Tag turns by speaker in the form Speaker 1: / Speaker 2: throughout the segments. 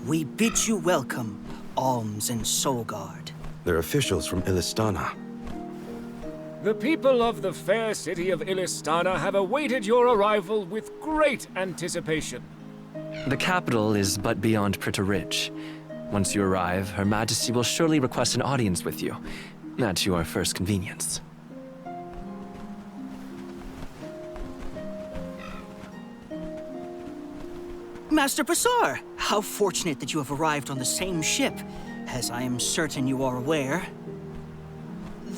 Speaker 1: We bid you welcome, Alms and Soulguard.
Speaker 2: They're officials from Illistana.
Speaker 3: The people of the fair city of Illistana have awaited your arrival with great anticipation.
Speaker 4: The capital is but beyond Prita Ridge. Once you arrive, Her Majesty will surely request an audience with you, at your first convenience.
Speaker 1: Master Basar, how fortunate that you have arrived on the same ship. As I am certain you are aware,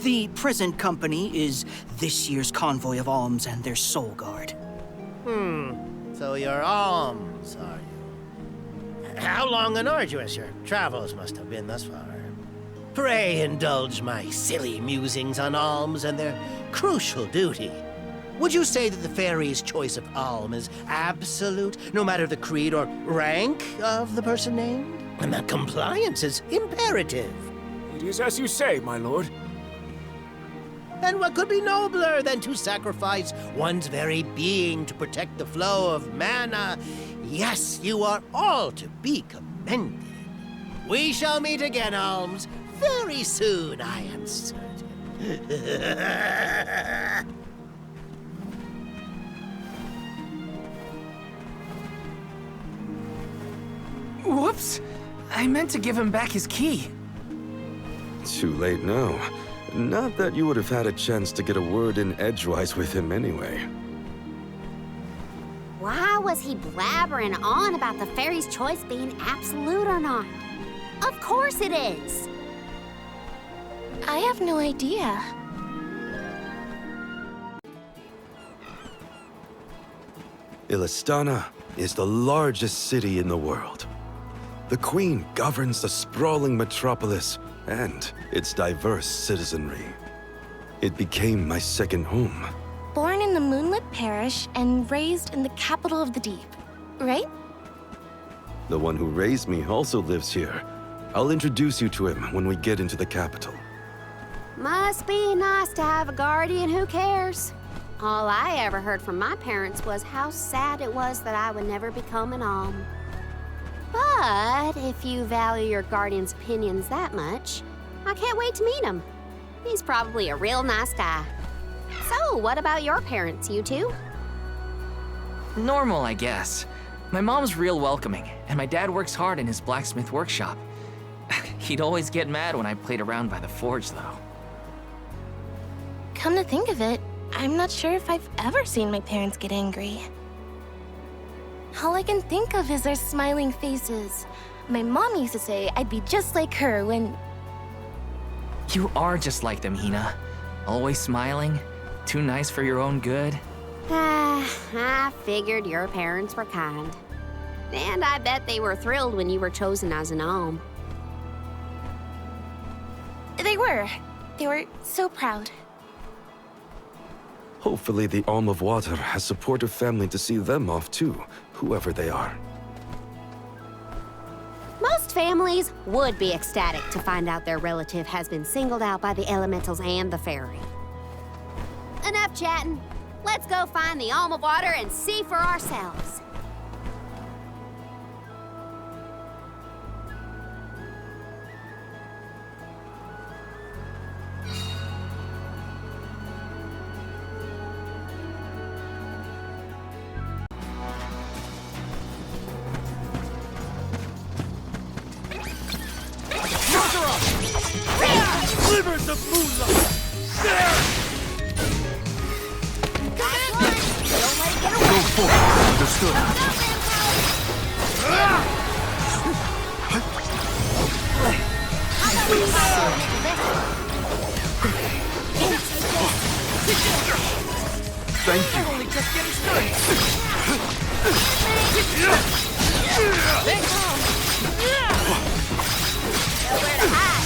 Speaker 1: the present company is this year's convoy of Alms and their Soul Guard.
Speaker 5: So you're Alms, are you? How long and arduous your travels must have been thus far. Pray indulge my silly musings on Alms and their crucial duty. Would you say that the fairy's choice of Alm is absolute, no matter the creed or rank of the person named? And that compliance is imperative.
Speaker 3: It is as you say, my lord.
Speaker 5: And what could be nobler than to sacrifice one's very being to protect the flow of mana? Yes, you are all to be commended. We shall meet again, Alms, very soon, I am certain.
Speaker 6: Whoops! I meant to give him back his key.
Speaker 2: Too late now. Not that you would have had a chance to get a word in edgewise with him anyway.
Speaker 7: Why was he blabbering on about the fairy's choice being absolute or not? Of course it is!
Speaker 8: I have no idea.
Speaker 2: Illistana is the largest city in the world. The Queen governs the sprawling metropolis and its diverse citizenry. It became my second home.
Speaker 8: Born in the Moonlit Parish and raised in the capital of the deep, right?
Speaker 2: The one who raised me also lives here. I'll introduce you to him when we get into the capital.
Speaker 7: Must be nice to have a guardian who cares. All I ever heard from my parents was how sad it was that I would never become an alm. But if you value your guardian's opinions that much, I can't wait to meet him. He's probably a real nice guy. So, what about your parents, you two?
Speaker 6: Normal, I guess. My mom's real welcoming, and my dad works hard in his blacksmith workshop. He'd always get mad when I played around by the forge, though.
Speaker 8: Come to think of it, I'm not sure if I've ever seen my parents get angry. All I can think of is their smiling faces. My mom used to say I'd be just like her when...
Speaker 6: You are just like them, Hina. Always smiling, too nice for your own good.
Speaker 7: I figured your parents were kind. And I bet they were thrilled when you were chosen as an alm.
Speaker 8: They were. They were so proud.
Speaker 2: Hopefully the Alm of Water has supportive family to see them off too, whoever they are.
Speaker 7: Most families would be ecstatic to find out their relative has been singled out by the elementals and the fairy. Enough chatting. Let's go find the Alm of Water and see for ourselves.
Speaker 5: Rivers of moonlight!
Speaker 7: Go
Speaker 2: forth. Understood. Thank you.
Speaker 6: We're only just getting started.
Speaker 7: Nowhere to hide.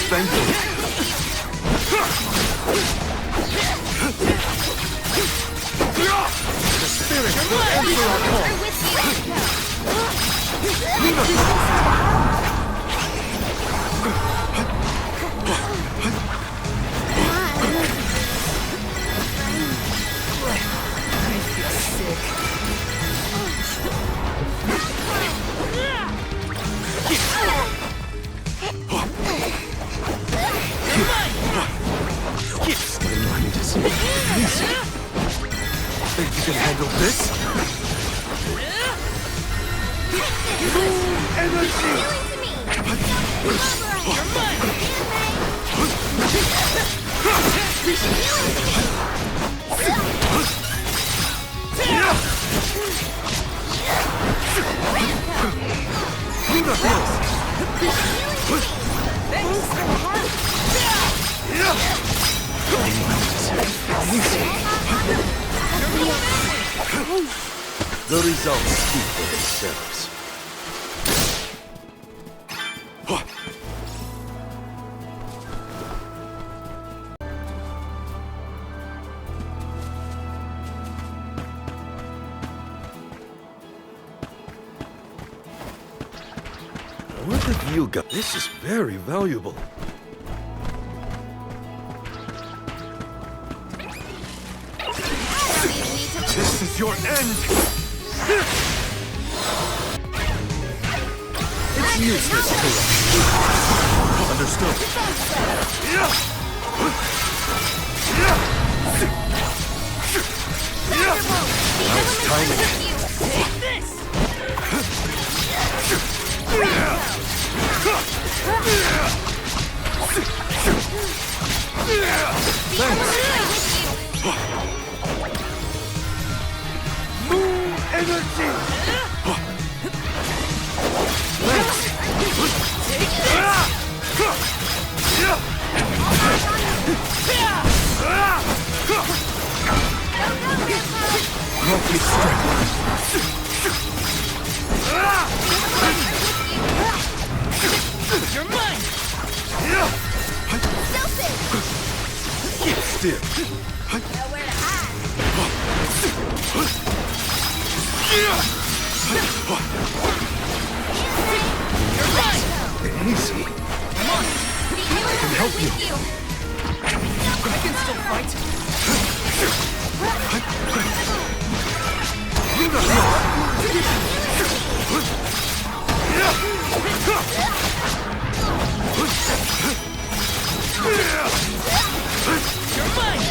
Speaker 2: Thank you. The spirit will answer our call. Think you can handle this? Energy! The results speak for themselves. What have you got? This is very valuable. This is your end! It's useless to us. Understood. Now it's time again. Moon energy! Lovely strength.
Speaker 9: You're mine!
Speaker 2: Keep still.
Speaker 7: Nowhere to hide.
Speaker 9: You're mine!
Speaker 2: Easy.
Speaker 9: Come on!
Speaker 2: I can help you.
Speaker 9: I can still fight! You're mine!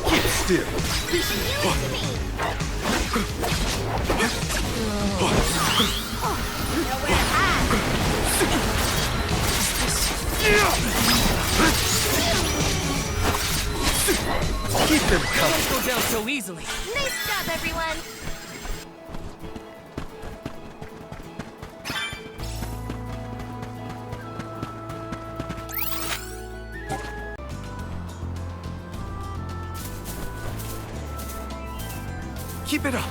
Speaker 2: Keep still. Keep them coming.
Speaker 9: Don't go down so easily.
Speaker 8: Nice job, everyone.
Speaker 2: Keep it up.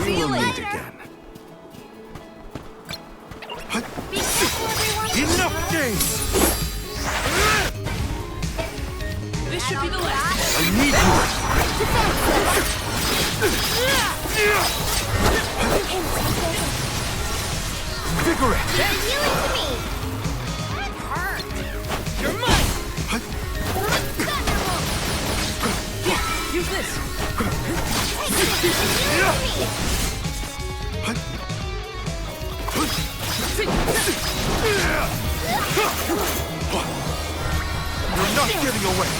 Speaker 2: We will meet again.
Speaker 8: Be careful, everyone.
Speaker 2: Enough games!
Speaker 9: This should be the last.
Speaker 2: I need you! Vigorous!
Speaker 8: You're healing to me. That hurt.
Speaker 9: You're mine!
Speaker 8: Thunderbolt.
Speaker 9: Use this!
Speaker 2: You're not getting away!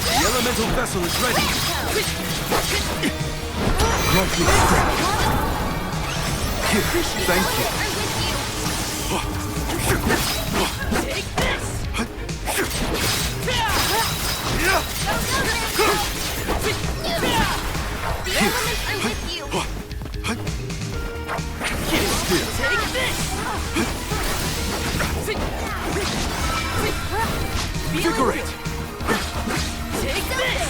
Speaker 2: The elemental vessel is ready! Grant me strength! Thank you.
Speaker 9: Take this!
Speaker 7: The elements are with you.
Speaker 9: Take this!
Speaker 2: Invigorate.
Speaker 9: Take this! Take this!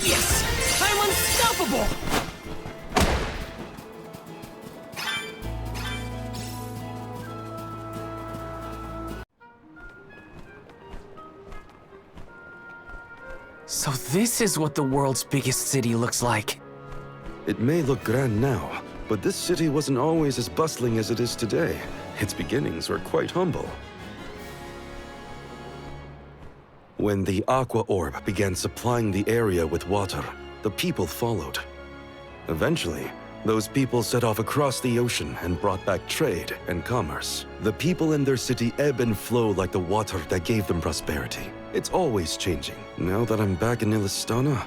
Speaker 9: Yes! I'm unstoppable!
Speaker 6: So this is what the world's biggest city looks like.
Speaker 2: It may look grand now, but this city wasn't always as bustling as it is today. Its beginnings were quite humble. When the Aqua Orb began supplying the area with water, the people followed. Eventually, those people set off across the ocean and brought back trade and commerce. The people in their city ebb and flow like the water that gave them prosperity. It's always changing. Now that I'm back in Illistana,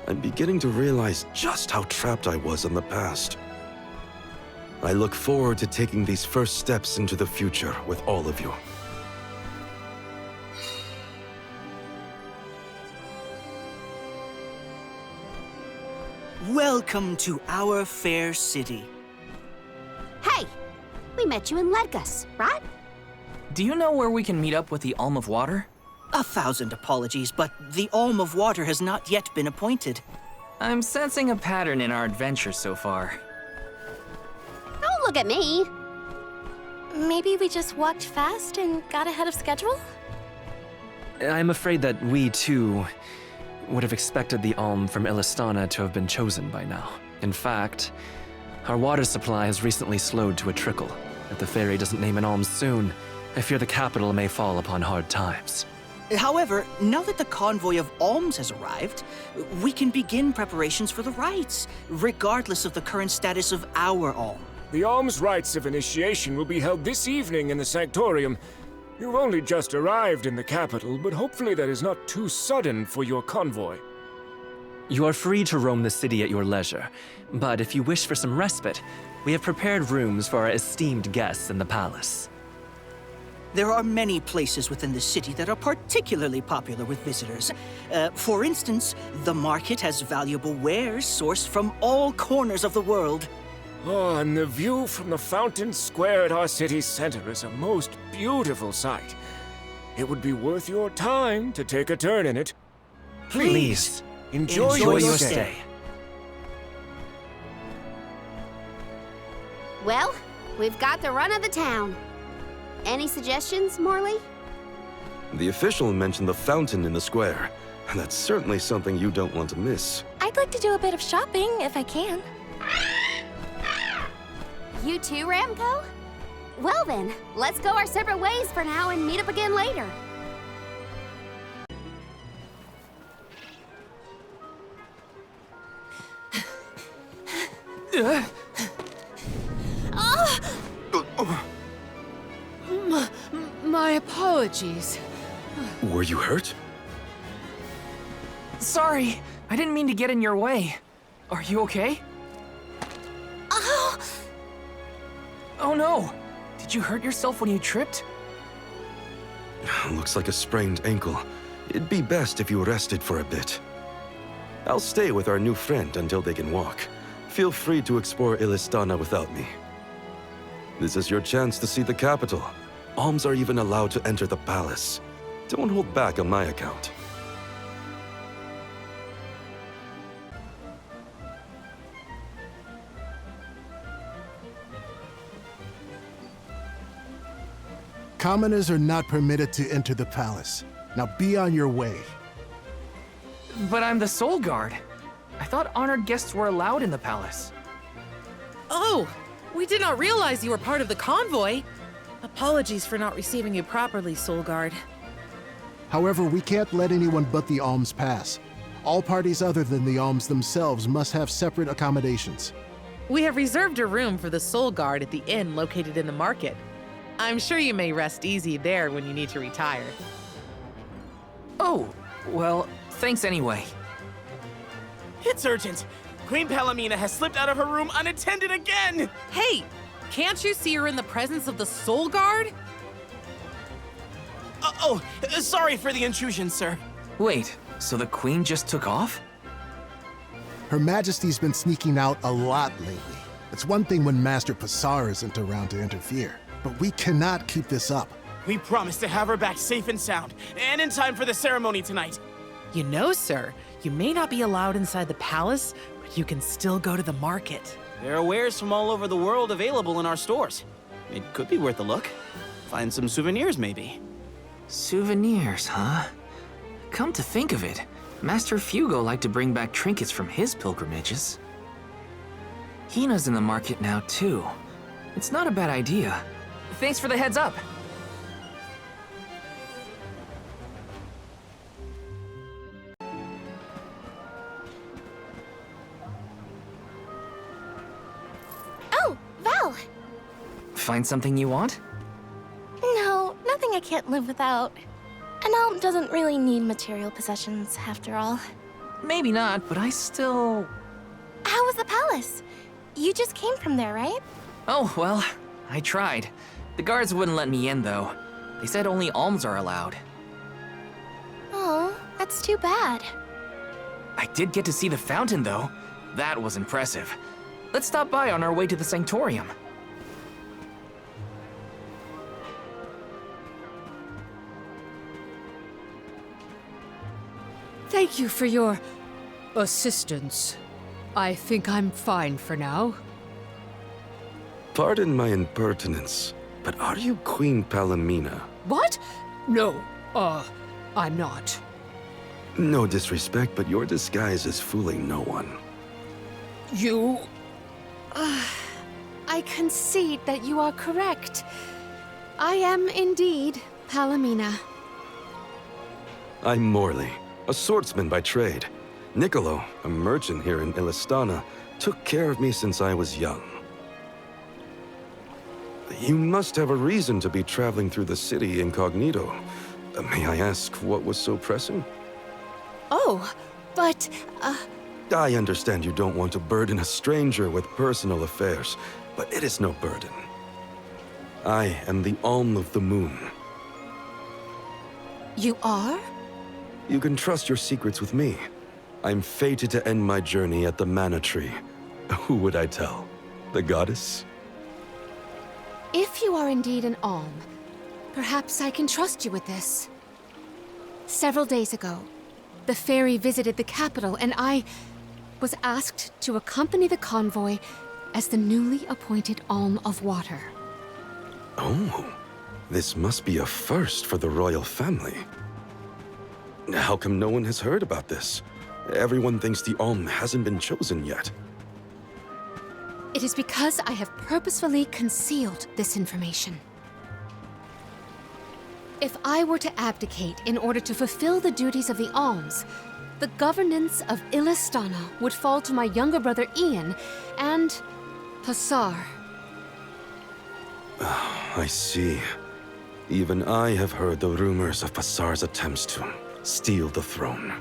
Speaker 2: I'm beginning to realize just how trapped I was in the past. I look forward to taking these first steps into the future with all of you.
Speaker 1: Welcome to our fair city.
Speaker 7: Hey, we met you in Ledgus, right?
Speaker 6: Do you know where we can meet up with the Alm of Water?
Speaker 1: 1,000 apologies, but the Alm of Water has not yet been appointed.
Speaker 6: I'm sensing a pattern in our adventure so far.
Speaker 7: Don't look at me.
Speaker 8: Maybe we just walked fast and got ahead of schedule?
Speaker 4: I'm afraid that we, too, would have expected the Alm from Illistana to have been chosen by now. In fact, our water supply has recently slowed to a trickle. If the fairy doesn't name an Alm soon, I fear the capital may fall upon hard times.
Speaker 1: However, now that the convoy of alms has arrived, we can begin preparations for the rites, regardless of the current status of our alm.
Speaker 3: The alms rites of initiation will be held this evening in the Sanctorium. You've only just arrived in the capital, but hopefully that is not too sudden for your convoy.
Speaker 4: You are free to roam the city at your leisure, but if you wish for some respite, we have prepared rooms for our esteemed guests in the palace.
Speaker 1: There are many places within the city that are particularly popular with visitors. For instance, the market has valuable wares sourced from all corners of the world.
Speaker 3: Oh, and the view from the fountain square at our city center is a most beautiful sight. It would be worth your time to take a turn in it.
Speaker 4: Please,
Speaker 3: enjoy
Speaker 4: enjoy
Speaker 3: your
Speaker 4: your
Speaker 3: stay.
Speaker 4: stay.
Speaker 7: Well, we've got the run of the town. Any suggestions, Morley?
Speaker 2: The official mentioned the fountain in the square. That's certainly something you don't want to miss.
Speaker 8: I'd like to do a bit of shopping if I can.
Speaker 7: You too, Ramco? Well then, let's go our separate ways for now and meet up again later.
Speaker 9: My apologies.
Speaker 2: Were you hurt?
Speaker 6: Sorry, I didn't mean to get in your way. Are you okay? Oh no! Did you hurt yourself when you tripped?
Speaker 2: Looks like a sprained ankle. It'd be best if you rested for a bit. I'll stay with our new friend until they can walk. Feel free to explore Illistana without me. This is your chance to see the capital. Alms are even allowed to enter the palace. Don't hold back on my account.
Speaker 10: Commoners are not permitted to enter the palace. Now be on your way.
Speaker 6: But I'm the Soul Guard. I thought honored guests were allowed in the palace.
Speaker 9: Oh, we did not realize you were part of the convoy. Apologies for not receiving you properly, Soul Guard.
Speaker 10: However, we can't let anyone but the alms pass. All parties other than the alms themselves must have separate accommodations.
Speaker 9: We have reserved a room for the Soul Guard at the inn located in the market. I'm sure you may rest easy there when you need to retire.
Speaker 6: Oh, well, thanks anyway.
Speaker 11: It's urgent. Queen Palamina has slipped out of her room unattended again!
Speaker 9: Hey, can't you see her in the presence of the Soul Guard?
Speaker 11: Sorry for the intrusion, sir.
Speaker 6: Wait, so the queen just took off?
Speaker 10: Her Majesty's been sneaking out a lot lately. It's one thing when Master Passar isn't around to interfere, but we cannot keep this up.
Speaker 11: We promised to have her back safe and sound, and in time for the ceremony tonight.
Speaker 9: You know, sir, you may not be allowed inside the palace, but you can still go to the market.
Speaker 11: There are wares from all over the world available in our stores. It could be worth a look. Find some souvenirs, maybe.
Speaker 6: Souvenirs, huh? Come to think of it, Master Fugo liked to bring back trinkets from his pilgrimages. Hina's in the market now, too. It's not a bad idea. Thanks for the heads up.
Speaker 8: Oh, Val!
Speaker 6: Find something you want?
Speaker 8: No, nothing I can't live without. An alm doesn't really need material possessions, after all.
Speaker 6: Maybe not, but I still...
Speaker 8: How was the palace? You just came from there, right?
Speaker 6: Oh, well, I tried. The guards wouldn't let me in, though. They said only alms are allowed.
Speaker 8: Oh, that's too bad.
Speaker 6: I did get to see the fountain, though. That was impressive. Let's stop by on our way to the sanctorium.
Speaker 12: Thank you for your assistance. I think I'm fine for now.
Speaker 2: Pardon my impertinence, but are you Queen Palamina?
Speaker 12: What? No, I'm not.
Speaker 2: No disrespect, but your disguise is fooling no one.
Speaker 12: You...
Speaker 7: I concede that you are correct. I am indeed Palamina.
Speaker 2: I'm Morley, a swordsman by trade. Niccolo, a merchant here in Illistana, took care of me since I was young. You must have a reason to be traveling through the city incognito. May I ask what was so pressing?
Speaker 7: Oh, but,
Speaker 2: I understand you don't want to burden a stranger with personal affairs, but it is no burden. I am the Alm of the Moon.
Speaker 7: You are?
Speaker 2: You can trust your secrets with me. I'm fated to end my journey at the Mana Tree. Who would I tell? The goddess?
Speaker 7: If you are indeed an alm, perhaps I can trust you with this. Several days ago, the fairy visited the capital, and I was asked to accompany the convoy as the newly appointed Alm of Water.
Speaker 2: Oh, this must be a first for the royal family. How come no one has heard about this? Everyone thinks the Alm hasn't been chosen yet.
Speaker 7: It is because I have purposefully concealed this information. If I were to abdicate in order to fulfill the duties of the alms, the governance of Illistana would fall to my younger brother Ian and Passar.
Speaker 2: I see. Even I have heard the rumors of Passar's attempts to steal the throne.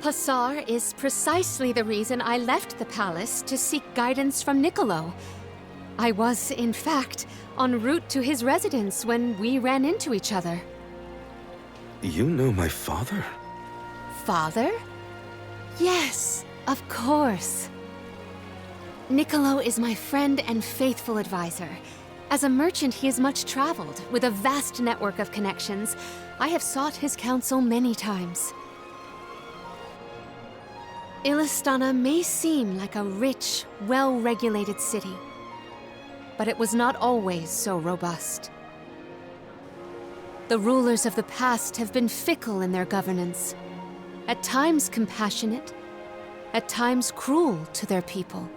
Speaker 7: Passar is precisely the reason I left the palace to seek guidance from Niccolo. I was, in fact, en route to his residence when we ran into each other.
Speaker 2: You know my father?
Speaker 7: Father? Yes, of course. Niccolo is my friend and faithful advisor. As a merchant, he is much traveled, with a vast network of connections. I have sought his counsel many times. Illistana may seem like a rich, well-regulated city, but it was not always so robust. The rulers of the past have been fickle in their governance, at times compassionate,
Speaker 12: at times cruel to their people.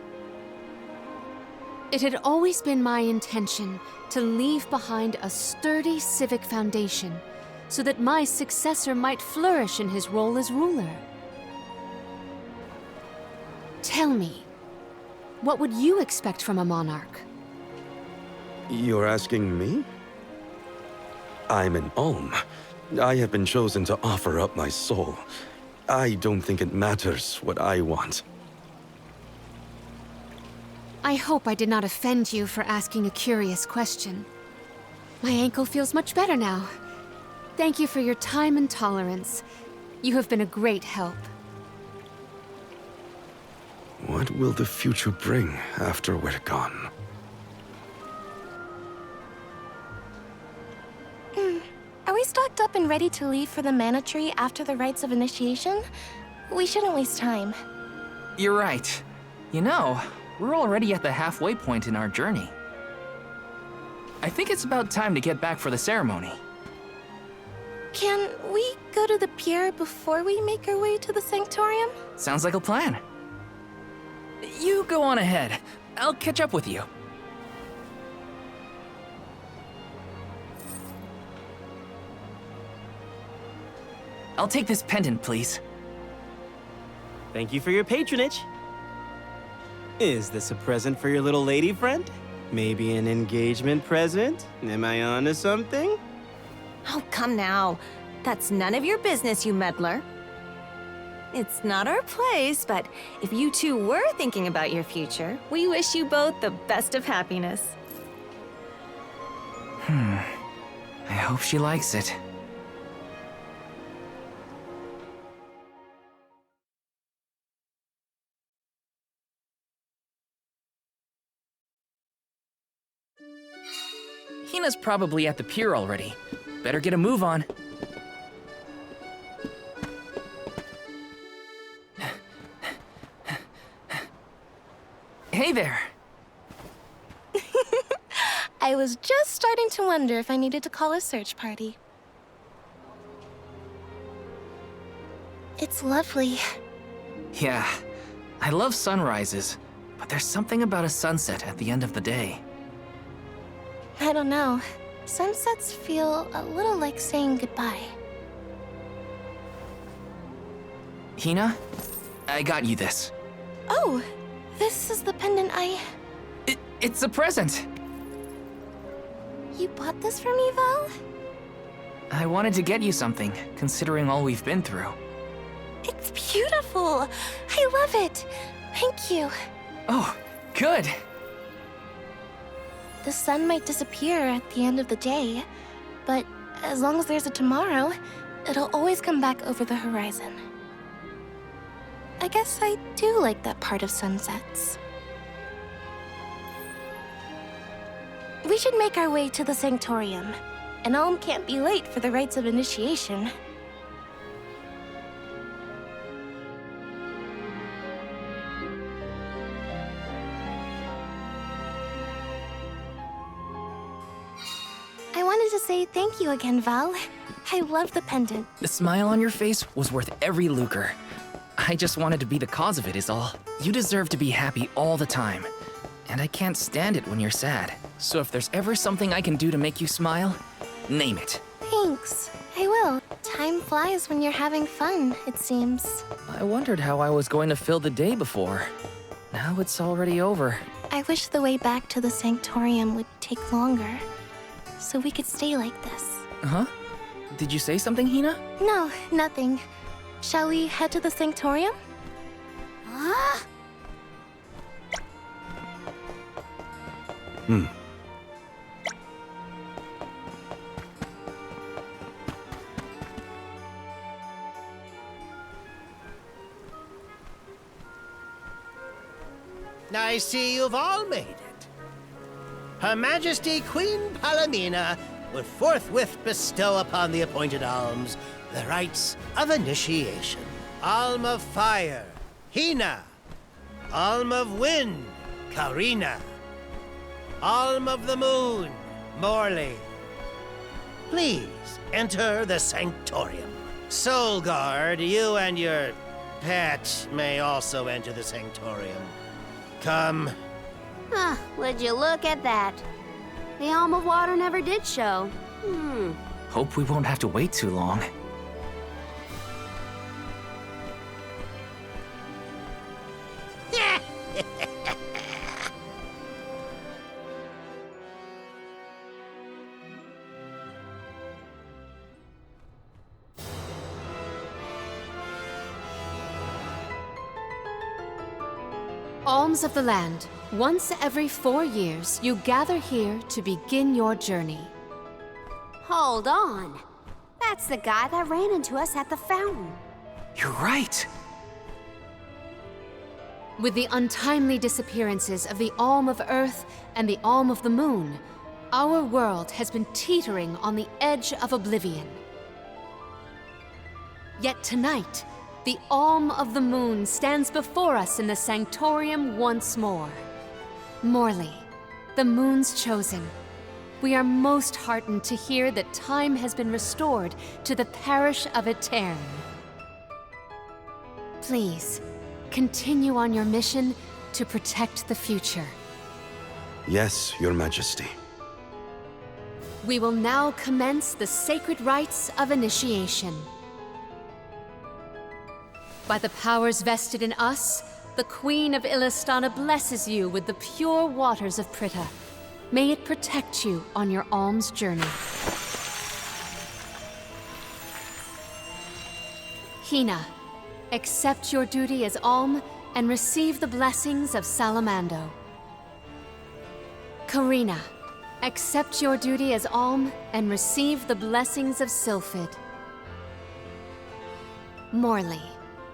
Speaker 12: It had always been my intention to leave behind a sturdy civic foundation so that my successor might flourish in his role as ruler. Tell me, what would you expect from a monarch?
Speaker 2: You're asking me? I'm an Alm. I have been chosen to offer up my soul. I don't think it matters what I want.
Speaker 12: I hope I did not offend you for asking a curious question. My ankle feels much better now. Thank you for your time and tolerance. You have been a great help.
Speaker 2: What will the future bring after we're gone?
Speaker 8: Are we stocked up and ready to leave for the Mana Tree after the rites of initiation? We shouldn't waste time.
Speaker 6: You're right. You know, we're already at the halfway point in our journey. I think it's about time to get back for the ceremony.
Speaker 8: Can we go to the pier before we make our way to the Sanctorium?
Speaker 6: Sounds like a plan. You go on ahead. I'll catch up with you. I'll take this pendant, please.
Speaker 11: Thank you for your patronage. Is this a present for your little lady friend? Maybe an engagement present? Am I onto something?
Speaker 13: Oh, come now. That's none of your business, you meddler. It's not our place, but if you two were thinking about your future, we wish you both the best of happiness.
Speaker 6: I hope she likes it. Hina's probably at the pier already. Better get a move on. Hey there.
Speaker 8: I was just starting to wonder if I needed to call a search party. It's lovely.
Speaker 6: Yeah, I love sunrises, but there's something about a sunset at the end of the day.
Speaker 8: I don't know. Sunsets feel a little like saying goodbye.
Speaker 6: Hina, I got you this.
Speaker 8: Oh, this is the pendant
Speaker 6: It's a present.
Speaker 8: You bought this for me, Val?
Speaker 6: I wanted to get you something, considering all we've been through.
Speaker 8: It's beautiful. I love it. Thank you.
Speaker 6: Oh, good.
Speaker 8: The sun might disappear at the end of the day, but as long as there's a tomorrow, it'll always come back over the horizon. I guess I do like that part of sunsets. We should make our way to the Sanctorium. An alm can't be late for the rites of initiation. I wanted to say thank you again, Val. I love the pendant.
Speaker 6: The smile on your face was worth every lucre. I just wanted to be the cause of it is all. You deserve to be happy all the time. And I can't stand it when you're sad. So if there's ever something I can do to make you smile, name it.
Speaker 8: Thanks. I will. Time flies when you're having fun, it seems.
Speaker 6: I wondered how I was going to fill the day before. Now it's already over.
Speaker 8: I wish the way back to the Sanctorium would take longer, so we could stay like this.
Speaker 6: Huh? Did you say something, Hina?
Speaker 8: No, nothing. Shall we head to the Sanctorium?
Speaker 7: Huh?
Speaker 5: I see you've all made it. Her Majesty Queen Paramina will forthwith bestow upon the appointed alms the rites of initiation. Alm of Fire, Hina. Alm of Wind, Karina. Alm of the Moon, Morley. Please enter the Sanctorium. Soul Guard, you and your pet may also enter the sanctorium. Come.
Speaker 7: Huh, would you look at that? The Alm of Water never did show.
Speaker 6: Hope we won't have to wait too long.
Speaker 12: Alms of the land. Once every 4 years, you gather here to begin your journey.
Speaker 7: Hold on. That's the guy that ran into us at the fountain.
Speaker 6: You're right.
Speaker 12: With the untimely disappearances of the Alm of Earth and the Alm of the Moon, our world has been teetering on the edge of oblivion. Yet tonight, the Alm of the Moon stands before us in the Sanctorium once more. Morley, the Moon's chosen, we are most heartened to hear that time has been restored to the parish of Eterne. Please, continue on your mission to protect the future.
Speaker 2: Yes, Your Majesty.
Speaker 12: We will now commence the sacred rites of initiation. By the powers vested in us, the Queen of Illistana blesses you with the pure waters of Pritta. May it protect you on your alms journey. Hina, accept your duty as alm and receive the blessings of Salamando. Karina, accept your duty as alm and receive the blessings of Sylphid. Morley,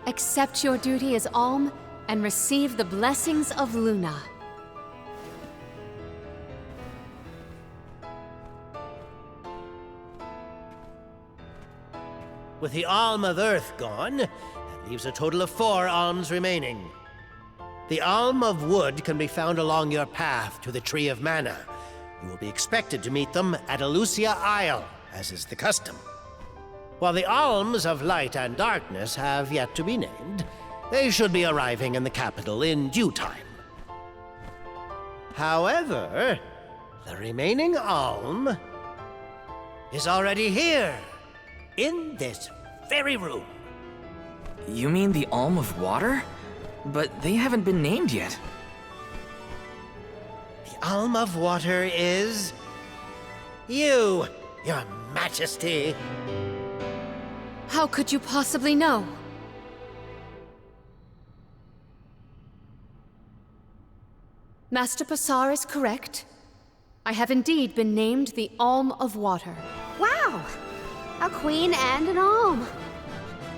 Speaker 12: accept your duty as alm and receive the blessings of Luna.
Speaker 5: With the Alm of Earth gone, that leaves a total of 4 alms remaining. The Alm of Wood can be found along your path to the Tree of Mana. You will be expected to meet them at Elusia Isle, as is the custom. While the Alms of Light and Darkness have yet to be named, they should be arriving in the capital in due time. However, the remaining Alm is already here, in this very room.
Speaker 6: You mean the Alm of Water? But they haven't been named yet.
Speaker 5: The Alm of Water is... you, Your Majesty.
Speaker 12: How could you possibly know? Master Passar is correct. I have indeed been named the Alm of Water.
Speaker 7: Wow! A queen and an alm.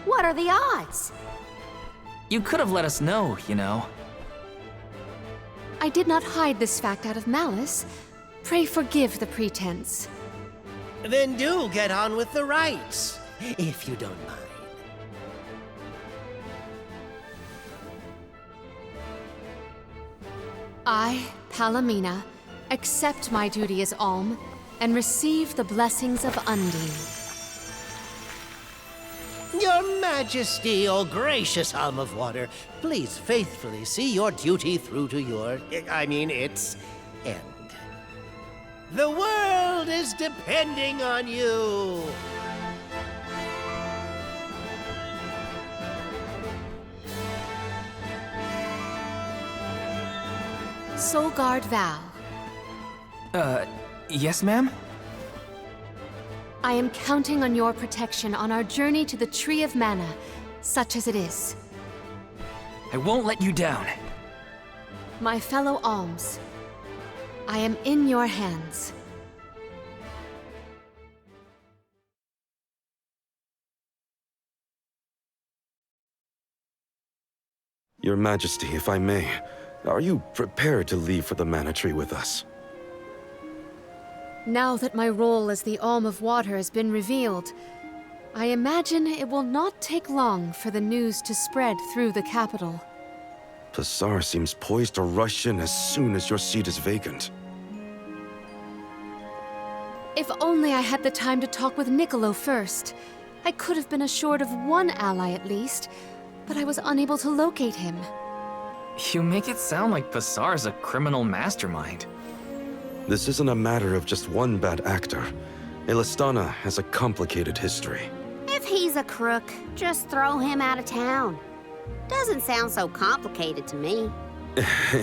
Speaker 7: What are the odds?
Speaker 6: You could have let us know, you know.
Speaker 12: I did not hide this fact out of malice. Pray forgive the pretense.
Speaker 5: Then do get on with the rites, if you don't mind.
Speaker 12: I, Palamina, accept my duty as alm and receive the blessings of Undine.
Speaker 5: Your Majesty, O gracious Alm of Water, please faithfully see your duty through to its end. The world is depending on you.
Speaker 12: Solgard Val.
Speaker 6: Yes, ma'am?
Speaker 12: I am counting on your protection on our journey to the Tree of Mana, such as it is.
Speaker 6: I won't let you down.
Speaker 12: My fellow alms, I am in your hands.
Speaker 2: Your Majesty, if I may, are you prepared to leave for the Mana Tree with us?
Speaker 12: Now that my role as the Alm of Water has been revealed, I imagine it will not take long for the news to spread through the capital.
Speaker 2: Passar seems poised to rush in as soon as your seat is vacant.
Speaker 12: If only I had the time to talk with Niccolo first. I could have been assured of one ally at least, but I was unable to locate him.
Speaker 6: You make it sound like Pasar's a criminal mastermind.
Speaker 2: This isn't a matter of just one bad actor. Illistaina has a complicated history.
Speaker 7: If he's a crook, just throw him out of town. Doesn't sound so complicated to me.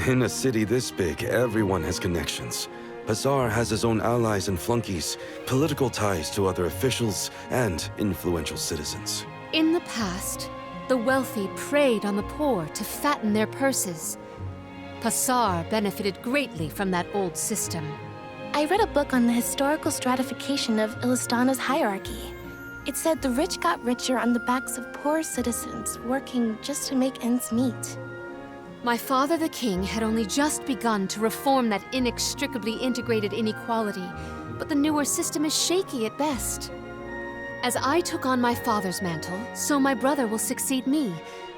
Speaker 2: In a city this big, everyone has connections. Pasar has his own allies and flunkies, political ties to other officials, and influential citizens.
Speaker 12: In the past, the wealthy preyed on the poor to fatten their purses. Pasar benefited greatly from that old system.
Speaker 8: I read a book on the historical stratification of Illistaina's hierarchy. It said the rich got richer on the backs of poor citizens working just to make ends meet.
Speaker 12: My father, the king, had only just begun to reform that inextricably integrated inequality, but the newer system is shaky at best. As I took on my father's mantle, so my brother will succeed me.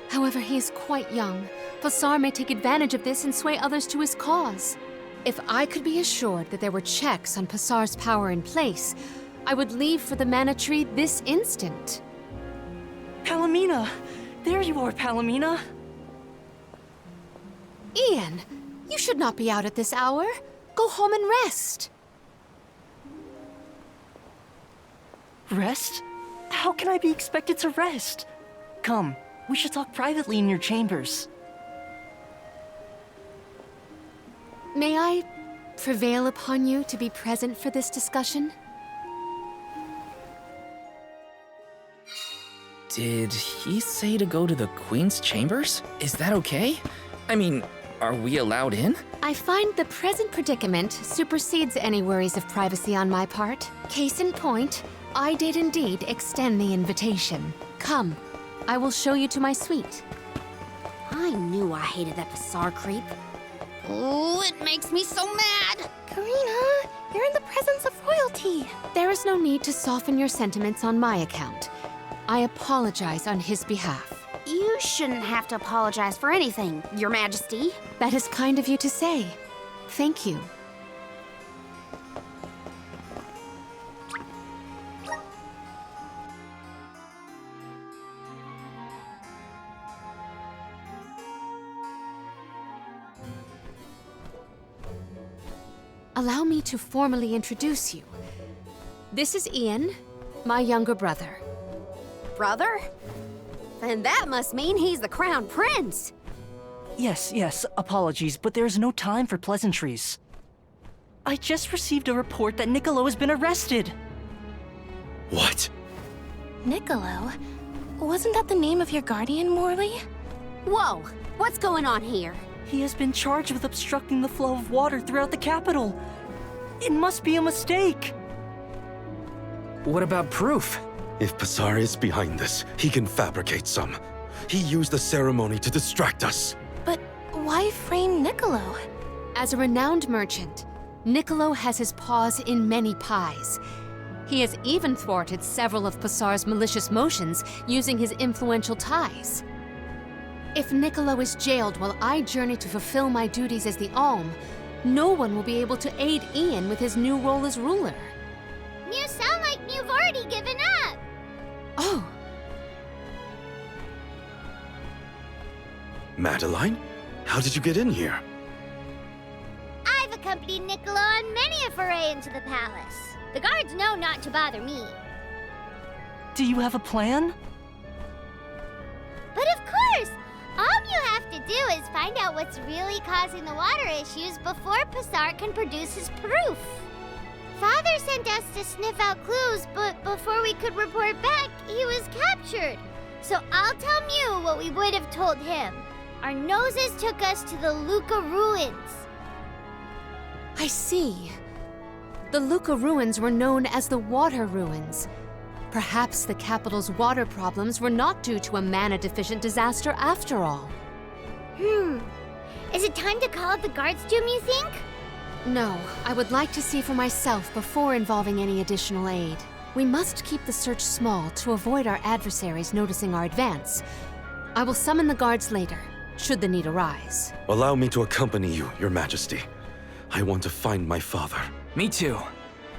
Speaker 12: However, he is quite young. Pasar may take advantage of this and sway others to his cause. If I could be assured that there were checks on Pasar's power in place, I would leave for the Mana Tree this instant.
Speaker 14: Palamina! There you are, Palamina!
Speaker 12: Ian, you should not be out at this hour. Go home and rest.
Speaker 14: Rest? How can I be expected to rest? Come, we should talk privately in your chambers.
Speaker 12: May I prevail upon you to be present for this discussion?
Speaker 6: Did he say to go to the Queen's chambers? Is that okay? I mean, are we allowed in?
Speaker 12: I find the present predicament supersedes any worries of privacy on my part. Case in point, I did indeed extend the invitation. Come, I will show you to my suite.
Speaker 7: I knew I hated that Pasar creep. Oh, it makes me so mad!
Speaker 8: Karina, you're in the presence of royalty.
Speaker 12: There is no need to soften your sentiments on my account. I apologize on his behalf.
Speaker 7: You shouldn't have to apologize for anything, Your Majesty.
Speaker 12: That is kind of you to say. Thank you. Allow me to formally introduce you. This is Ian, my younger brother.
Speaker 7: Brother? Then that must mean he's the crown prince.
Speaker 14: Yes, apologies, but there's no time for pleasantries. I just received a report that Niccolo has been arrested.
Speaker 2: What?
Speaker 8: Niccolo? Wasn't that the name of your guardian, Morley?
Speaker 7: Whoa, what's going on here?
Speaker 14: He has been charged with obstructing the flow of water throughout the capital. It must be a mistake.
Speaker 6: What about proof?
Speaker 2: If Pasar is behind this, he can fabricate some. He used the ceremony to distract us.
Speaker 8: But why frame Niccolo?
Speaker 12: As a renowned merchant, Niccolo has his paws in many pies. He has even thwarted several of Pasar's malicious motions using his influential ties. If Niccolo is jailed while I journey to fulfill my duties as the Alm, no one will be able to aid Ian with his new role as ruler.
Speaker 15: You sound like you've already given up.
Speaker 12: Oh.
Speaker 2: Madeline? How did you get in here?
Speaker 15: I've accompanied Niccolo on many a foray into the palace. The guards know not to bother me.
Speaker 14: Do you have a plan?
Speaker 15: But of course! All you have to do is find out what's really causing the water issues before Pasar can produce his proof. Father sent us to sniff out clues, but before we could report back, he was captured. So I'll tell Mew what we would have told him. Our noses took us to the Luca ruins.
Speaker 12: I see. The Luca ruins were known as the Water Ruins. Perhaps the capital's water problems were not due to a mana-deficient disaster after all.
Speaker 15: Is it time to call up the guards, Doom, you think?
Speaker 12: No, I would like to see for myself before involving any additional aid. We must keep the search small to avoid our adversaries noticing our advance. I will summon the guards later, should the need arise.
Speaker 2: Allow me to accompany you, Your Majesty. I want to find my father.
Speaker 6: Me too.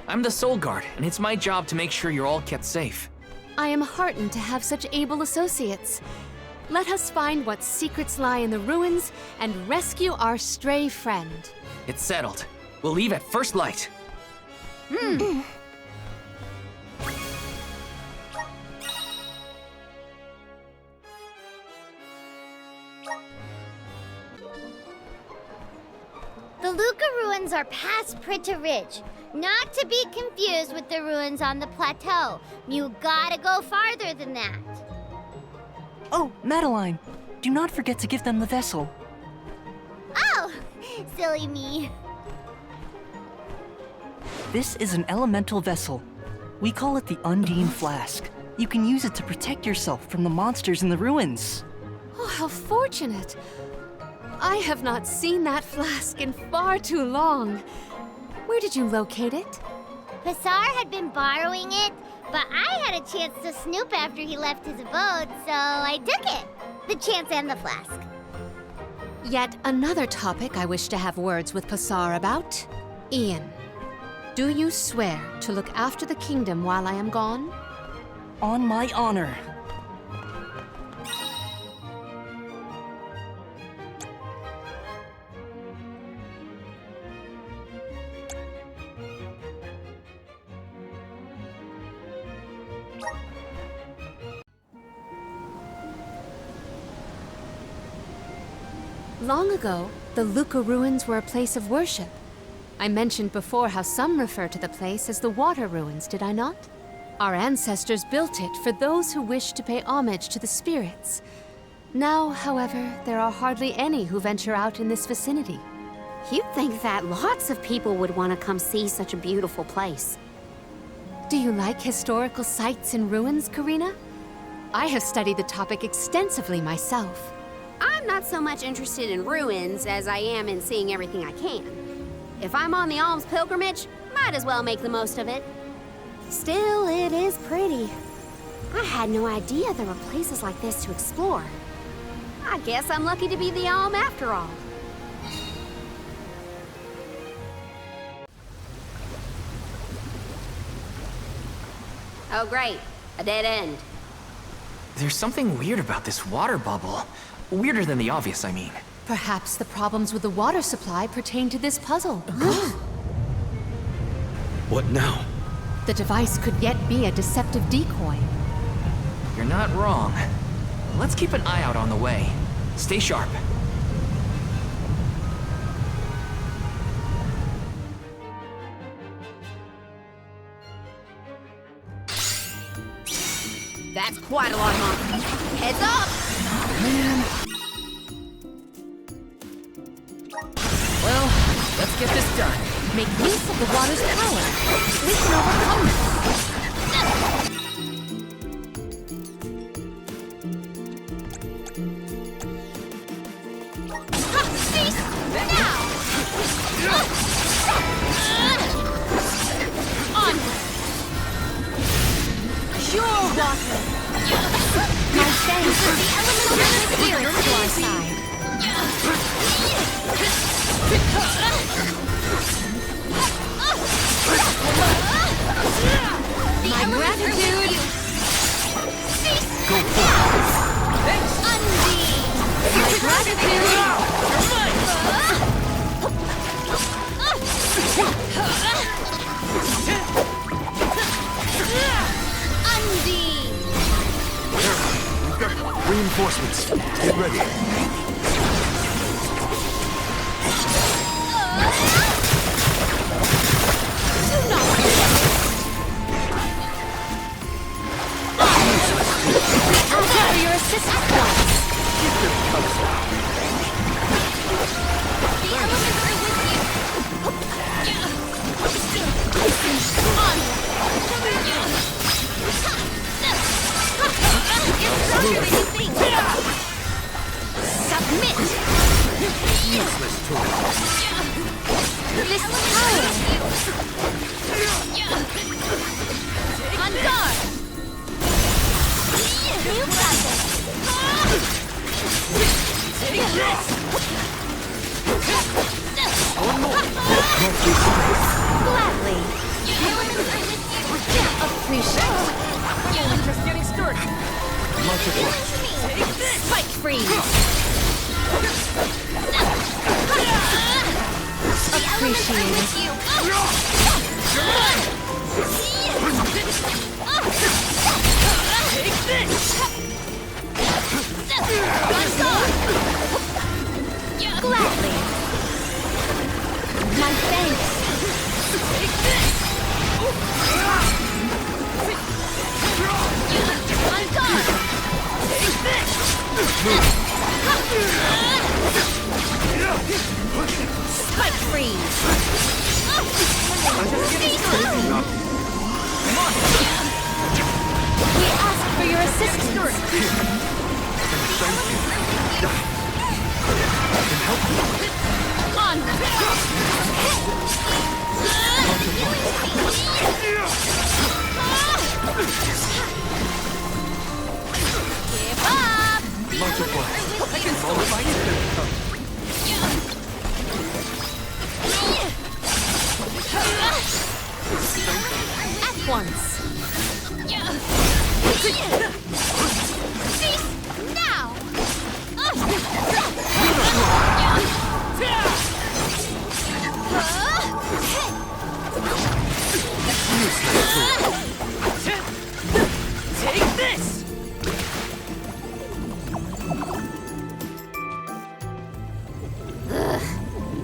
Speaker 6: I'm the Soul Guard, and it's my job to make sure you're all kept safe.
Speaker 12: I am heartened to have such able associates. Let us find what secrets lie in the ruins and rescue our stray friend.
Speaker 6: It's settled. We'll leave at first light.
Speaker 15: The Luca ruins are past Prita Ridge, not to be confused with the ruins on the plateau. You gotta go farther than that.
Speaker 14: Oh, Madeline, do not forget to give them the vessel.
Speaker 15: Oh, silly me.
Speaker 14: This is an elemental vessel. We call it the Undine Flask. You can use it to protect yourself from the monsters in the ruins.
Speaker 12: Oh, how fortunate. I have not seen that flask in far too long. Where did you locate it?
Speaker 15: Passar had been borrowing it, but I had a chance to snoop after he left his abode, so I took it. The chance and the flask.
Speaker 12: Yet another topic I wish to have words with Passar about. Ian, do you swear to look after the kingdom while I am gone?
Speaker 14: On my honor.
Speaker 12: Long ago, the Luca ruins were a place of worship. I mentioned before how some refer to the place as the Water Ruins, did I not? Our ancestors built it for those who wished to pay homage to the spirits. Now, however, there are hardly any who venture out in this vicinity.
Speaker 7: You'd think that lots of people would want to come see such a beautiful place.
Speaker 12: Do you like historical sites and ruins, Karina? I have studied the topic extensively myself.
Speaker 7: I'm not so much interested in ruins as I am in seeing everything I can. If I'm on the alms pilgrimage, might as well make the most of it. Still, it is pretty. I had no idea there were places like this to explore. I guess I'm lucky to be the alm after all. Oh great, a dead end.
Speaker 6: There's something weird about this water bubble. Weirder than the obvious, I mean.
Speaker 12: Perhaps the problems with the water supply pertain to this puzzle.
Speaker 2: What now?
Speaker 12: The device could yet be a deceptive decoy.
Speaker 6: You're not wrong. Let's keep an eye out on the way. Stay sharp.
Speaker 7: That's quite a lot of monsters. Heads up!
Speaker 6: Man. Well, let's get this done.
Speaker 12: Make use of the water's power. We can overcome this.
Speaker 7: Pure water!
Speaker 12: My thanks for the elemental spirits to our side. My gratitude!
Speaker 6: Go forward!
Speaker 12: Undine! My gratitude! Undine!
Speaker 2: We've got reinforcements. Get ready.
Speaker 12: For your assistance points.
Speaker 15: The elements are with you.
Speaker 12: Submit!
Speaker 2: Useless tool.
Speaker 12: This power! On guard!
Speaker 15: You got this.
Speaker 2: One more.
Speaker 12: Gladly.
Speaker 15: The elements are with you.
Speaker 12: Appreciate.
Speaker 6: Just getting started.
Speaker 2: Much obliged.
Speaker 12: Spike! freeze! Appreciate
Speaker 16: Take this!
Speaker 12: Gladly. My thanks.
Speaker 16: Take this! I'm gone! Take this!
Speaker 12: Spike freeze. We ask for your assistance. On.
Speaker 16: Give up! I can still fight it.
Speaker 12: At once.
Speaker 15: Cease now!
Speaker 16: Take this!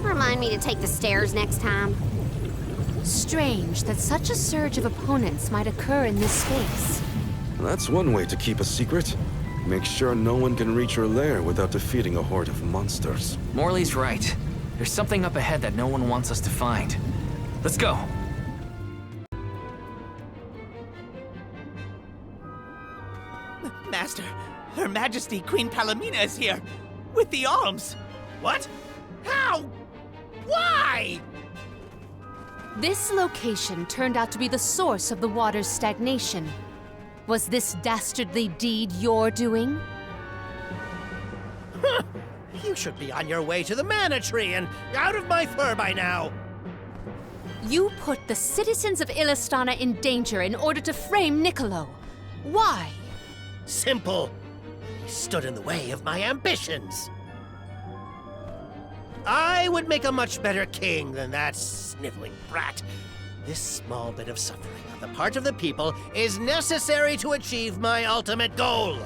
Speaker 7: Remind me to take the stairs next time.
Speaker 12: Strange that such a surge of opponents might occur in this space.
Speaker 2: That's one way to keep a secret. Make sure no one can reach your lair without defeating a horde of monsters.
Speaker 6: Morley's right. There's something up ahead that no one wants us to find. Let's go.
Speaker 17: Master, Her Majesty Queen Palamina is here. With the alms. What? How? Why?
Speaker 12: This location turned out to be the source of the water's stagnation. Was this dastardly deed your doing?
Speaker 5: You should be on your way to the mana tree and out of my fur by now.
Speaker 12: You put the citizens of Illistana in danger in order to frame Niccolo. Why?
Speaker 5: Simple. He stood in the way of my ambitions. I would make a much better king than that sniveling brat. This small bit of suffering on the part of the people is necessary to achieve my ultimate goal.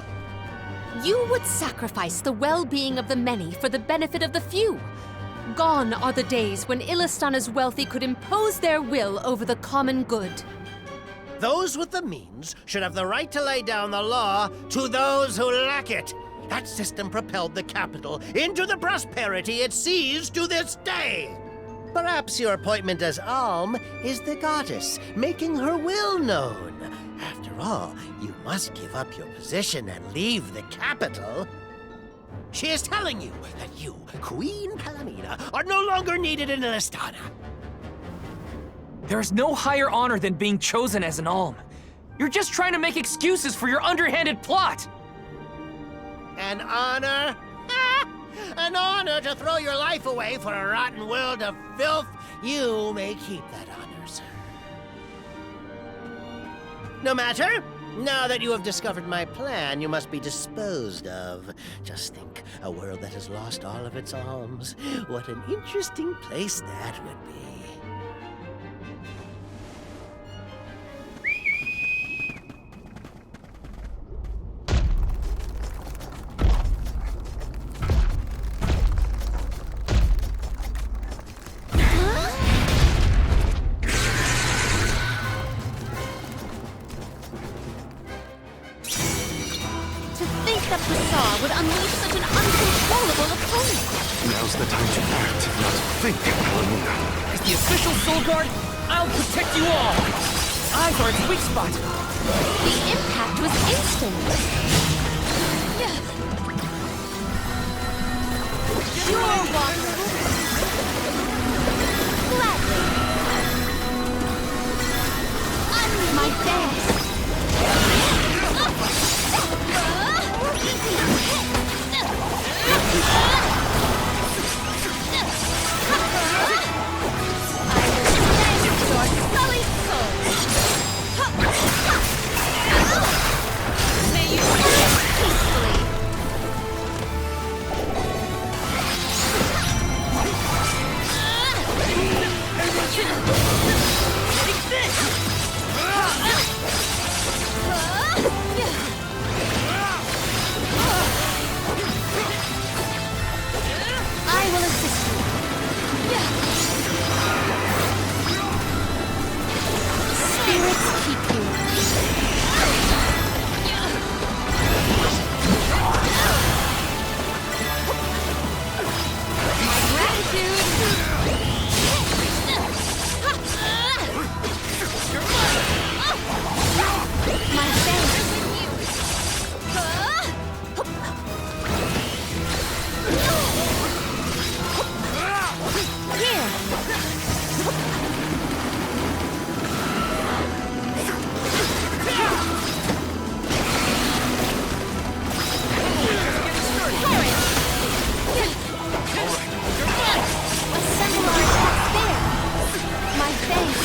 Speaker 12: You would sacrifice the well-being of the many for the benefit of the few. Gone are the days when Illistana's wealthy could impose their will over the common good.
Speaker 5: Those with the means should have the right to lay down the law to those who lack it. That system propelled the capital into the prosperity it sees to this day. Perhaps your appointment as Alm is the goddess, making her will known. After all, you must give up your position and leave the capital. She is telling you that you, Queen Palamina, are no longer needed in Illistana.
Speaker 6: There is no higher honor than being chosen as an alm. You're just trying to make excuses for your underhanded plot.
Speaker 5: An honor? An honor to throw your life away for a rotten world of filth? You may keep that honor, sir. No matter. Now that you have discovered my plan, you must be disposed of. Just think, a world that has lost all of its alms. What an interesting place that would be.
Speaker 12: Would unleash such an uncontrollable opponent.
Speaker 2: Now's the time to act, not think, Palamina.
Speaker 17: As the official Soul Guard, I'll protect you all. Eyes are its weak spot.
Speaker 12: The impact was instant. Sure, Walker. Gladly. My dance. I will assist you. Spirits keep you. My thanks.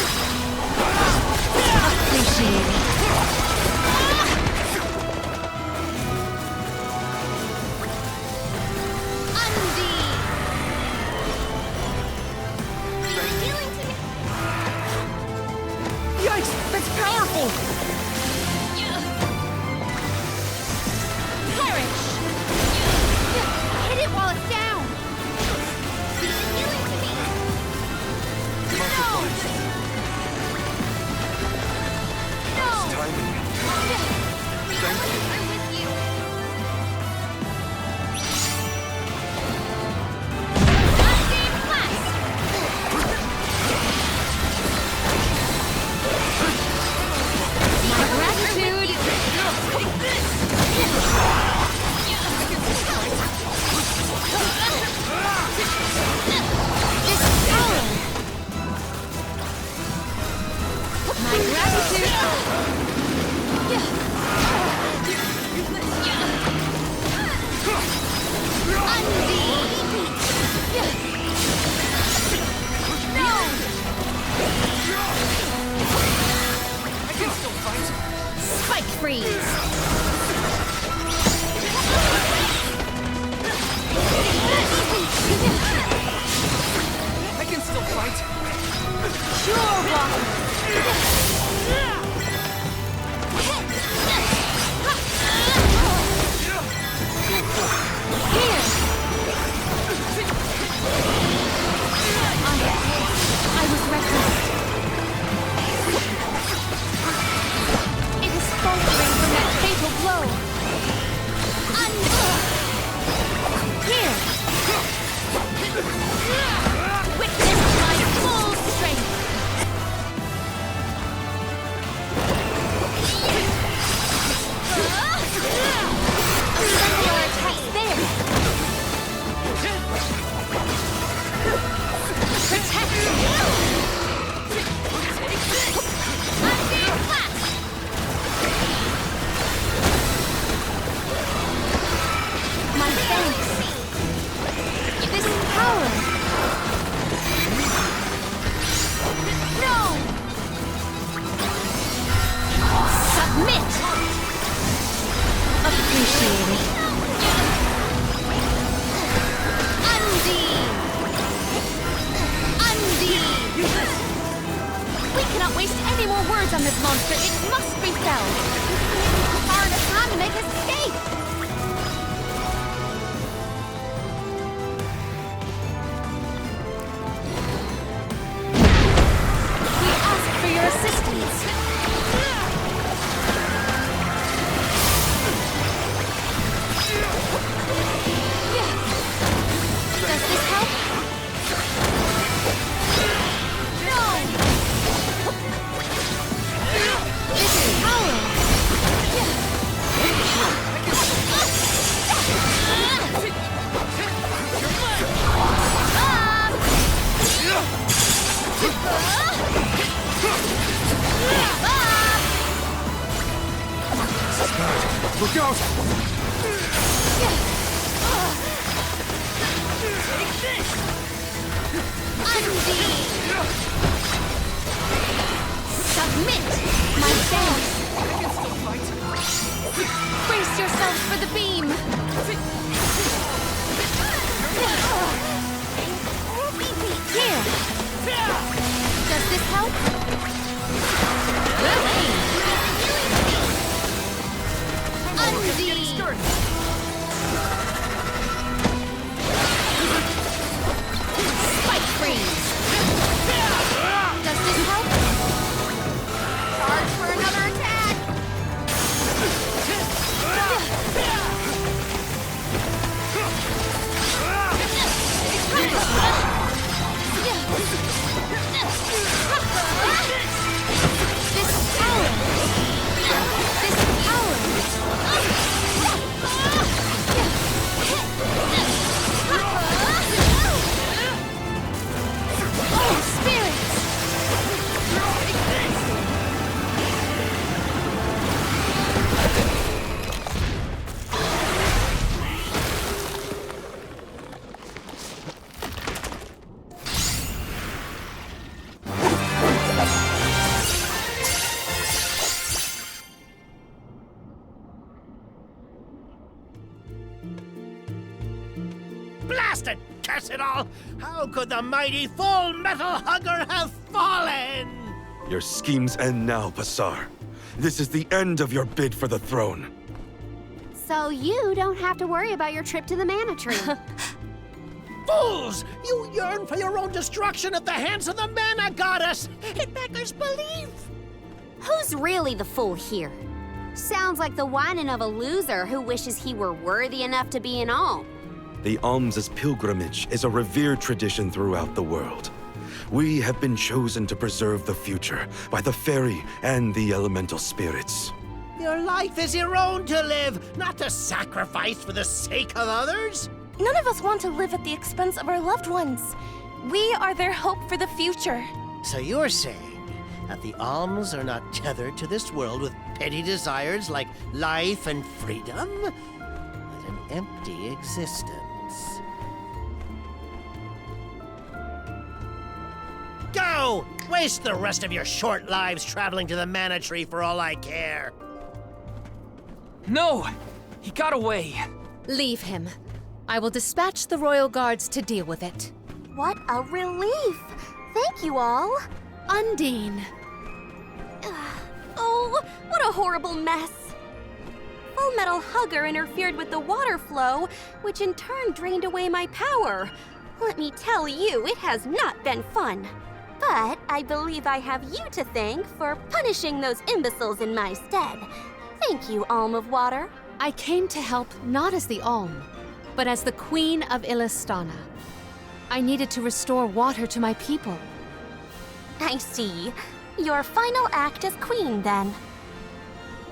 Speaker 16: Yikes! That's powerful!
Speaker 15: Perish! Hit it while it's down! He's healing to me! No! No!
Speaker 16: Timing. Thank you.
Speaker 15: I'm with you! Unseen blast!
Speaker 12: My gratitude. This power. My gratitude.
Speaker 16: I can still fight.
Speaker 12: Spike freeze.
Speaker 16: I can still fight.
Speaker 12: Pure water. I was reckless. It is faltering from that fatal blow. Here. Witness my full strength. Assemble our attacks there. Protect.
Speaker 15: Unseen blast!
Speaker 12: My thanks. This power.
Speaker 15: No!
Speaker 12: Submit. Appreciate it.
Speaker 15: Undine!
Speaker 12: We cannot waste any more words on this monster. It must be felled.
Speaker 15: Far enough time to make his escape!
Speaker 12: We ask for your assistance. Does this help? This is power.
Speaker 16: Look out!
Speaker 12: Submit. My thanks. Brace yourselves for the beam. Here.
Speaker 5: blasted curse it all! How could the mighty full metal hugger have fallen?
Speaker 2: Your schemes end now, Pasar. This is the end of your bid for the throne.
Speaker 7: So you don't have to worry about your trip to the mana tree.
Speaker 5: Fools! You yearn for your own destruction at the hands of the mana goddess! It beggars belief!
Speaker 7: Who's really the fool here? Sounds like the whining of a loser who wishes he were worthy enough to be an alm.
Speaker 2: The alms' pilgrimage is a revered tradition throughout the world. We have been chosen to preserve the future by the fairy and the elemental spirits.
Speaker 5: Your life is your own to live, not to sacrifice for the sake of others.
Speaker 8: None of us want to live at the expense of our loved ones. We are their hope for the future.
Speaker 5: So you're saying that the alms are not tethered to this world with petty desires like life and freedom, but an empty existence. Go! Waste the rest of your short lives traveling to the mana tree for all I care.
Speaker 14: No! He got away.
Speaker 12: Leave him. I will dispatch the royal guards to deal with it.
Speaker 8: What a relief! Thank you all.
Speaker 12: Undine.
Speaker 8: Oh, what a horrible mess. Full Metal Hugger interfered with the water flow, which in turn drained away my power. Let me tell you, it has not been fun. But I believe I have you to thank for punishing those imbeciles in my stead. Thank you, Alm of Water.
Speaker 12: I came to help not as the Alm, but as the Queen of Illistana. I needed to restore water to my people.
Speaker 8: I see. Your final act as queen, then.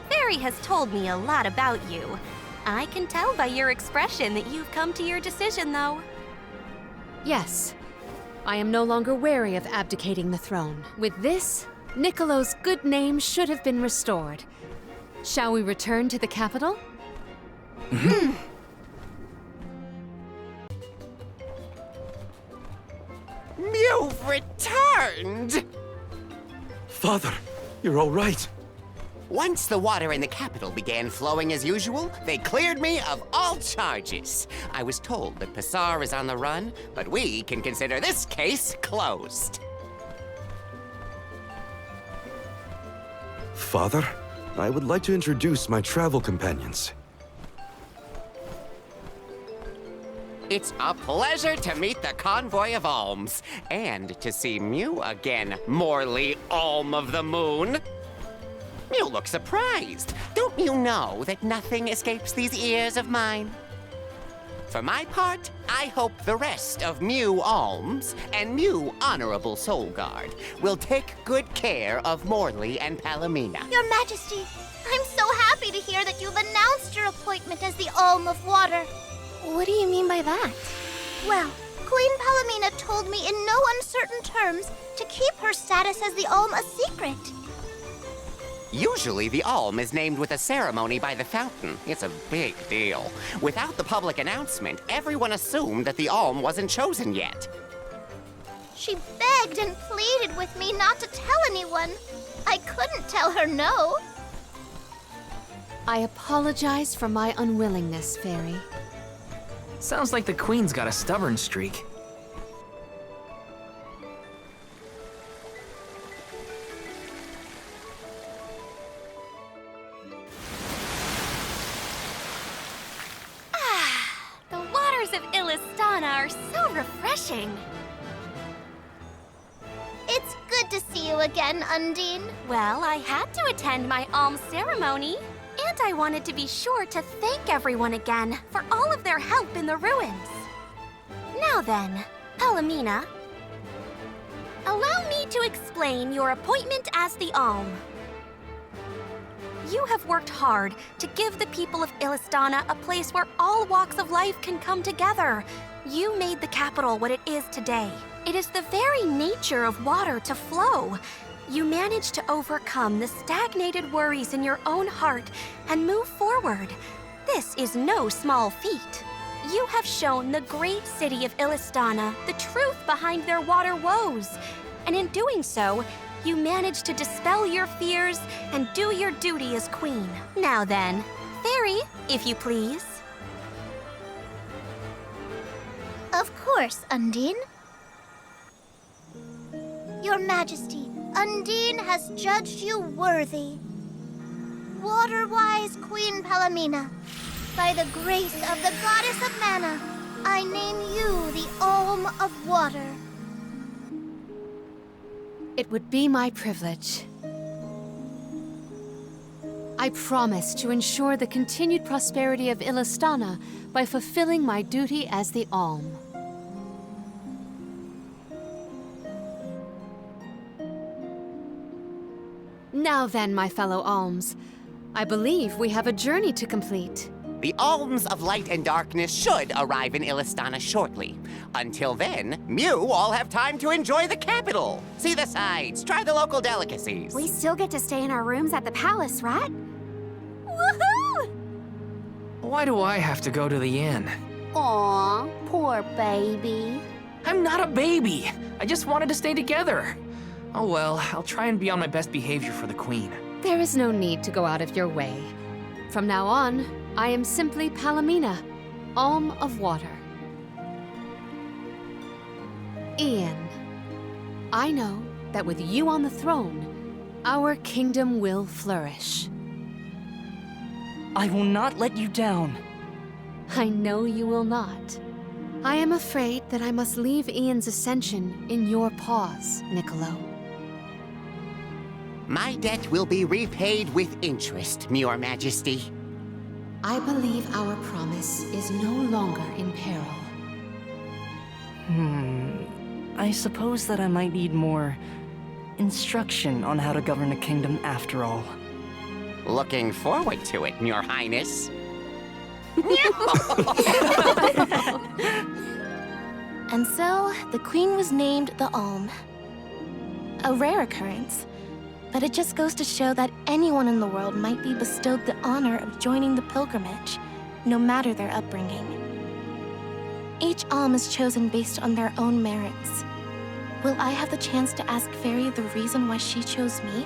Speaker 8: Fairy has told me a lot about you. I can tell by your expression that you've come to your decision, though.
Speaker 12: Yes. I am no longer wary of abdicating the throne. With this, Niccolo's good name should have been restored. Shall we return to the capital?
Speaker 18: You've returned!
Speaker 2: Father, you're all right.
Speaker 18: Once the water in the capital began flowing as usual, they cleared me of all charges. I was told that Pasar is on the run, but we can consider this case closed.
Speaker 2: Father, I would like to introduce my travel companions.
Speaker 18: It's a pleasure to meet the convoy of alms, and to see Mew again, Morley Alm of the Moon. You look surprised. Don't you know that nothing escapes these ears of mine? For my part, I hope the rest of Mew Alms and Mew Honorable Soul Guard will take good care of Morley and Palamina.
Speaker 15: Your Majesty, I'm so happy to hear that you've announced your appointment as the Alm of Water.
Speaker 8: What do you mean by that?
Speaker 15: Well, Queen Palamina told me in no uncertain terms to keep her status as the Alm a secret.
Speaker 18: Usually, the Alm is named with a ceremony by the fountain. It's a big deal. Without the public announcement, everyone assumed that the Alm wasn't chosen yet.
Speaker 15: She begged and pleaded with me not to tell anyone. I couldn't tell her no.
Speaker 12: I apologize for my unwillingness, Fairy.
Speaker 6: Sounds like the Queen's got a stubborn streak.
Speaker 8: The waters of Illistana are so refreshing.
Speaker 15: It's good to see you again, Undine.
Speaker 8: Well, I had to attend my alms ceremony, and I wanted to be sure to thank everyone again for all of their help in the ruins. Now then, Palamina, allow me to explain your appointment as the Alm. You have worked hard to give the people of Illistana a place where all walks of life can come together. You made the capital what it is today. It is the very nature of water to flow. You managed to overcome the stagnated worries in your own heart and move forward. This is no small feat. You have shown the great city of Illistana the truth behind their water woes. And in doing so, you managed to dispel your fears and do your duty as queen. Now then, Fairy, if you please.
Speaker 15: Of course, Undine. Your Majesty, Undine has judged you worthy. Water-wise Queen Palamina, by the grace of the Goddess of Mana, I name you the Alm of Water.
Speaker 12: It would be my privilege. I promise to ensure the continued prosperity of Illistana by fulfilling my duty as the Alm. Now then, my fellow Alms, I believe we have a journey to complete.
Speaker 18: The Alms of Light and Darkness should arrive in Illistana shortly. Until then, Mew all have time to enjoy the capital. See the sights, try the local delicacies.
Speaker 7: We still get to stay in our rooms at the palace, right? Woohoo!
Speaker 6: Why do I have to go to the inn?
Speaker 7: Aw, poor baby.
Speaker 6: I'm not a baby. I just wanted to stay together. Oh well, I'll try and be on my best behavior for the Queen.
Speaker 12: There is no need to go out of your way. From now on, I am simply Palamina, Alm of Water. Ian, I know that with you on the throne, our kingdom will flourish.
Speaker 14: I will not let you down.
Speaker 12: I know you will not. I am afraid that I must leave Ian's ascension in your paws, Niccolo.
Speaker 18: My debt will be repaid with interest, Your Majesty.
Speaker 12: I believe our promise is no longer in peril.
Speaker 14: I suppose that I might need more instruction on how to govern a kingdom after all.
Speaker 18: Looking forward to it, Your Highness.
Speaker 8: And so, the Queen was named the Alm. A rare occurrence, but it just goes to show that anyone in the world might be bestowed the honor of joining the pilgrimage, no matter their upbringing. Each Alm is chosen based on their own merits. Will I have the chance to ask Fairy the reason why she chose me?